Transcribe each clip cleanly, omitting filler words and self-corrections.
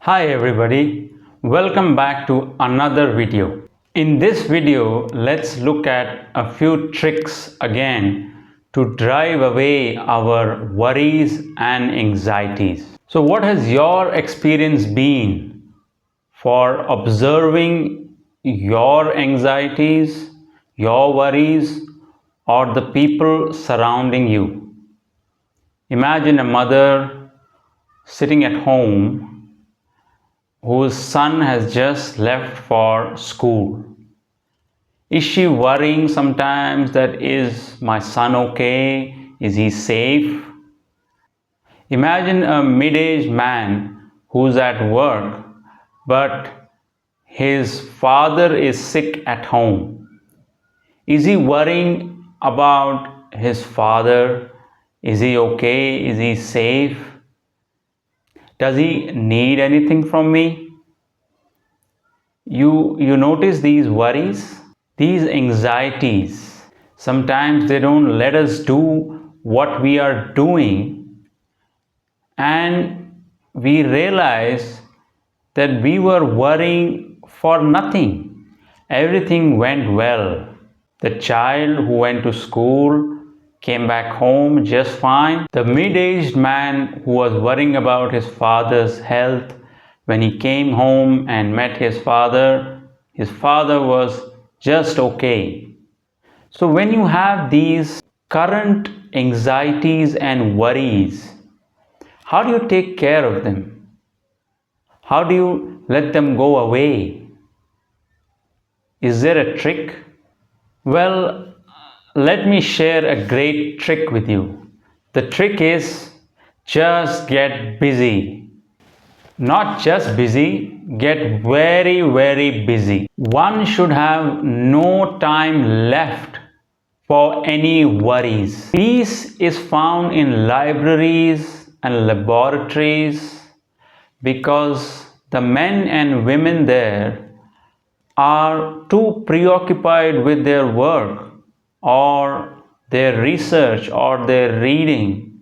Hi everybody, welcome back to another video. In this video, let's look at a few tricks again to drive away our worries and anxieties. So what has your experience been for observing your anxieties, your worries, or the people surrounding you? Imagine a mother sitting at home whose son has just left for school. Is she worrying sometimes that is my son okay? Is he safe? Imagine a mid-aged man who's at work but his father is sick at home. Is he worrying about his father? Is he okay? Is he safe? Does he need anything from me? You notice these worries, these anxieties. Sometimes they don't let us do what we are doing, and we realize that we were worrying for nothing. Everything went well. The child who went to school came back home just fine. The mid-aged man who was worrying about his father's health, when he came home and met his father was just okay. So when you have these current anxieties and worries, how do you take care of them? How do you let them go away? Is there a trick? Well, let me share a great trick with you. The trick is just get busy. Not just busy, get very, very busy. One should have no time left for any worries. Peace is found in libraries and laboratories because the men and women there are too preoccupied with their work or their research or their reading.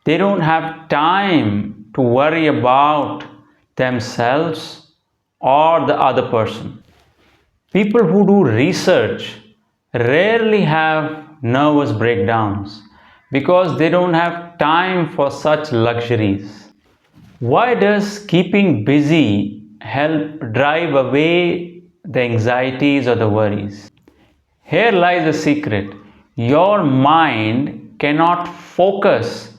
They don't have time to worry about themselves or the other person. People who do research rarely have nervous breakdowns because they don't have time for such luxuries. Why does keeping busy help drive away the anxieties or the worries? Here lies the secret. Your mind cannot focus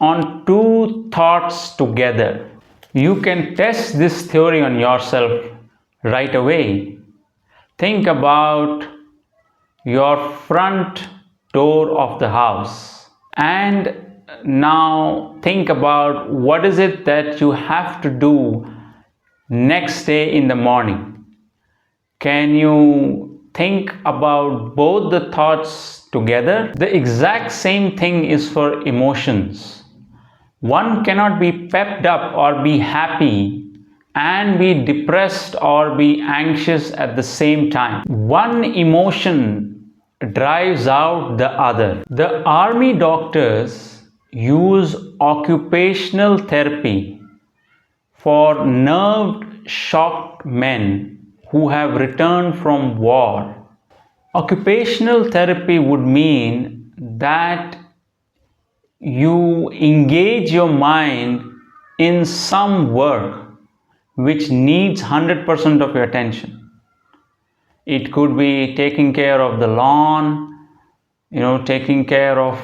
on two thoughts together. You can test this theory on yourself right away. Think about your front door of the house, and now think about what is it that you have to do next day in the morning. Can you think about both the thoughts together? The exact same thing is for emotions. One cannot be pepped up or be happy and be depressed or be anxious at the same time. One emotion drives out the other. The army doctors use occupational therapy for nerve shocked men who have returned from war. Occupational therapy would mean that you engage your mind in some work which needs 100% of your attention. It could be taking care of the lawn, taking care of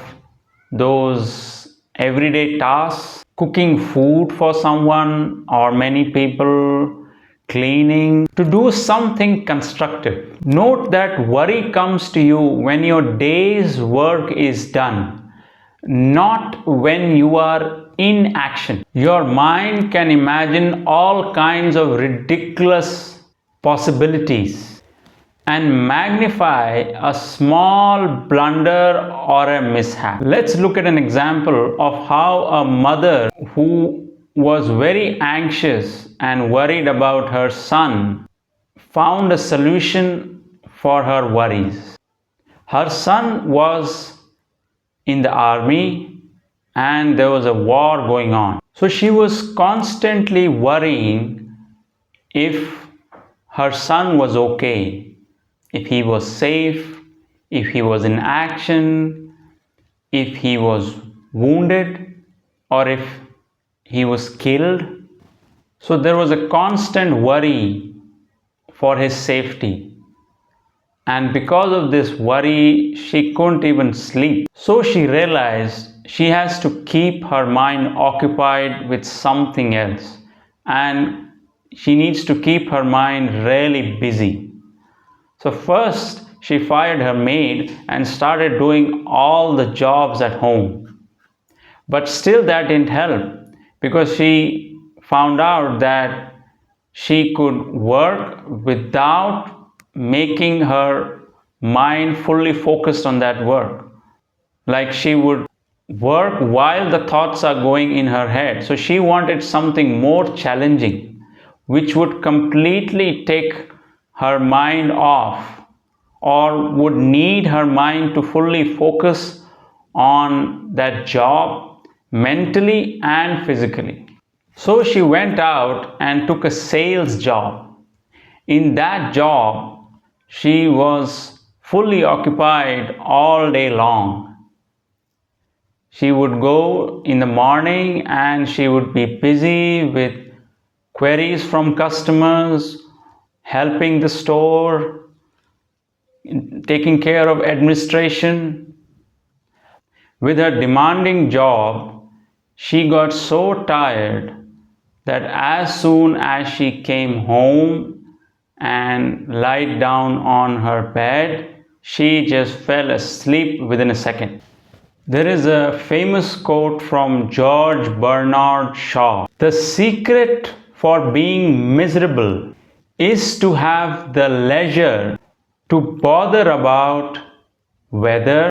those everyday tasks, cooking food for someone or many people, cleaning, to do something constructive. Note that worry comes to you when your day's work is done, not when you are in action. Your mind can imagine all kinds of ridiculous possibilities and magnify a small blunder or a mishap. Let's look at an example of how a mother who was very anxious and worried about her son found a solution for her worries. Her son was in the army and there was a war going on. So she was constantly worrying if her son was okay, if he was safe, if he was in action, if he was wounded, or if he was killed. So there was a constant worry for his safety. And because of this worry, she couldn't even sleep. So she realized she has to keep her mind occupied with something else. And she needs to keep her mind really busy. So first, she fired her maid and started doing all the jobs at home. But still, that didn't help because she found out that she could work without making her mind fully focused on that work. Like she would work while the thoughts are going in her head. So she wanted something more challenging, which would completely take her mind off or would need her mind to fully focus on that job mentally and physically. So she went out and took a sales job. In that job, she was fully occupied all day long. She would go in the morning and she would be busy with queries from customers, helping the store, taking care of administration. With her demanding job, she got so tired that as soon as she came home and lied down on her bed, she just fell asleep within a second. There is a famous quote from George Bernard Shaw. The secret for being miserable is to have the leisure to bother about whether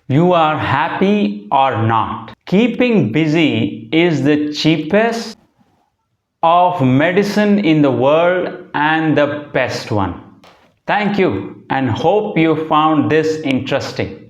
you are happy or not. Keeping busy is the cheapest of medicine in the world and the best one. Thank you and hope you found this interesting.